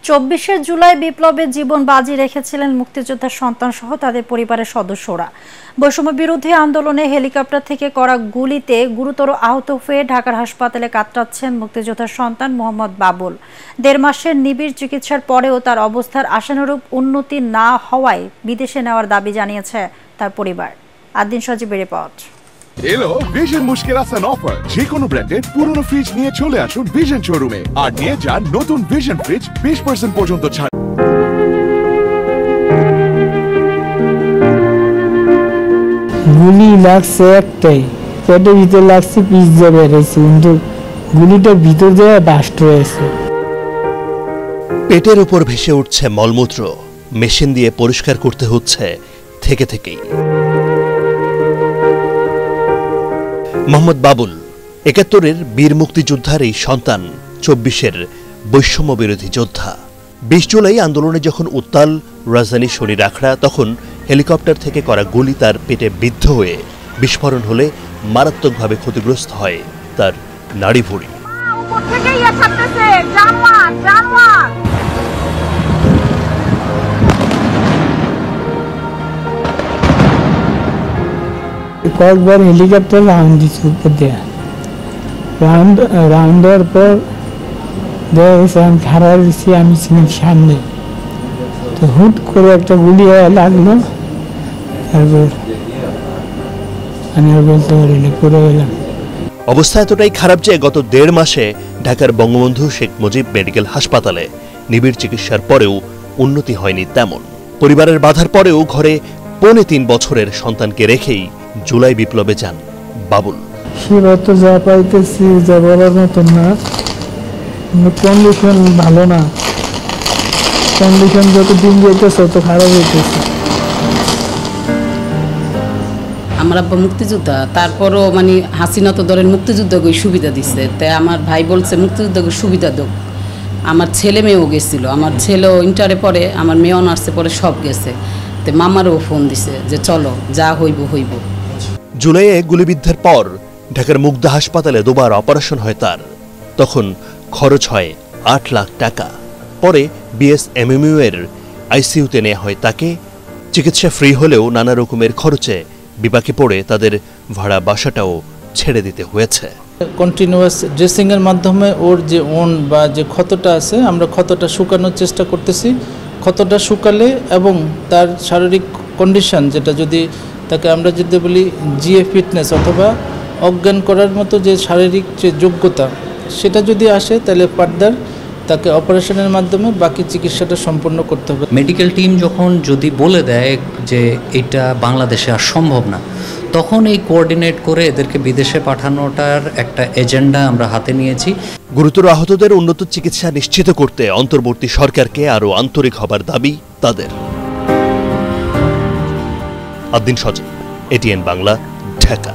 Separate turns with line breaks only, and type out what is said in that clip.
24 জুলাই বিপ্লবে জীবন বাজি রেখেছিলেন মুক্তিযোদ্ধার সন্তান সহ তাদের পরিবারের সদস্যরা। বৈষম্য বিরোধী আন্দোলনে হেলিকপ্টার থেকে করা গুলিতে গুরুতর আহত হয়ে ঢাকার হাসপাতালে কাতরাচ্ছেন মুক্তিযোদ্ধার সন্তান মোহাম্মদ বাবুল। 1.5 মাসের নিবিড় চিকিৎসার পরেও তার অবস্থার আশানুরূপ উন্নতি না হওয়ায় বিদেশে নেওয়ার দাবি জানিয়েছে তার পরিবার। আদিন সজীবের রিপোর্ট।
এলো ভিশন মুশকিল আসান অফার। যে কোনো ব্র্যান্ডের পুরনো ফ্রিজ নিয়ে চলে আসুন ভিশন শোরুমে আর নিয়ে যান নতুন ভিশন ফ্রিজ 20% পর্যন্ত ছাড়।
গুলি লাগছে একটাই, পেটের ভিতর লাগছে, পিস দিয়ে বেরিয়েছে, কিন্তু গুলিটা ভিতর দিয়ে বাস্ট হয়েছে।
পেটের উপর ভেসে উঠছে মলমূত্র, মেশিন দিয়ে পরিষ্কার করতে হচ্ছে থেকে থেকেই। মোহাম্মদ বাবুল 71-এর বীর মুক্তিযোদ্ধার এই সন্তান, 24-এর বৈষম্য বিরোধী যোদ্ধা। 20 জুলাই আন্দোলনে যখন উত্তাল রাজধানী শরীর আখড়া, তখন হেলিকপ্টার থেকে করা গুলি তার পেটে বিদ্ধ হয়ে বিস্ফোরণ হলে মারাত্মকভাবে ক্ষতিগ্রস্ত হয় তার নাড়িভুঁড়ি।
কয়েকবার হেলিকপ্টার রাউন্ড দিচ্ছে উপর দিয়ে, রাউন্ড দেওয়ার পর দেখা গেছে আমি খারাপ দিচ্ছি, আমি ছিলাম সামনে, তো হুট করে একটা গুলি লাগলো, তারপর আমি আর বলতে পারিনি, পড়ে গেলাম।
অবস্থা এতটাই খারাপ যে গত 1.5 মাসে ঢাকার বঙ্গবন্ধু শেখ মুজিব মেডিকেল হাসপাতালে নিবিড় চিকিৎসার পরেও উন্নতি হয়নি তেমন। পরিবারের বাধার পরেও ঘরে 3.5 বছরের সন্তানকে রেখেই জুলাই বিপ্লবে যান বাবুল।
সেবা তো যা পাইতেছি যা বলার মতন না, কন্ডিশন ভালো না, কন্ডিশন যত দিন যেতেছে তত খারাপ হইতেছে।
আমার আব্বা মুক্তিযোদ্ধা, তারপরও মানে হাসিনা তো ধরেন মুক্তিযুদ্ধকে সুবিধা দিচ্ছে, তাই আমার ভাই বলছে মুক্তিযুদ্ধকে সুবিধা দেব। আমার ছেলে মেয়েও গেছিল, আমার ছেলেও ইন্টারে পড়ে, আমার মেয়ে অনার্সে পড়ে, সব গেছে। তো মামারও ফোন দিছে যে চলো, যা হইব হইব।
জুলাইয়ে গুলিবিদ্ধের পর ঢাকার মুগদা হাসপাতালে 2বার অপারেশন হয় তার। তখন খরচ হয় 8 লাখ টাকা। পরে বিএসএমএমইউ এর আইসিইউতে নেওয়া হয় তাকে। চিকিৎসা ফ্রি হলেও নানা রকমের খরচে বিপাকে পড়ে তাদের ভাড়া বাসাটাও ছেড়ে দিতে হয়েছে।
কন্টিনিউয়াস ড্রেসিংয়ের মাধ্যমে ওর যে বা যে ক্ষতটা আছে, আমরা ক্ষতটা শুকানোর চেষ্টা করতেছি। ক্ষতটা শুকালে এবং তার শারীরিক কন্ডিশন, যেটা যদি তাকে আমরা যদি বলি জিএ ফিটনেস অথবা অজ্ঞান করার মতো যে শারীরিক যে যোগ্যতা, সেটা যদি আসে তাহলে ফার্দার তাকে অপারেশনের মাধ্যমে বাকি চিকিৎসাটা সম্পন্ন করতে হবে।
মেডিকেল টিম যখন যদি বলে দেয় যে এটা বাংলাদেশে আর সম্ভব না, তখন এই কোঅর্ডিনেট করে এদেরকে বিদেশে পাঠানোটার একটা এজেন্ডা আমরা হাতে নিয়েছি।
গুরুতর আহতদের উন্নত চিকিৎসা নিশ্চিত করতে অন্তর্বর্তী সরকারকে আরও আন্তরিক হবার দাবি তাদের। আদিন সজীব, এটিএন বাংলা, ঢাকা।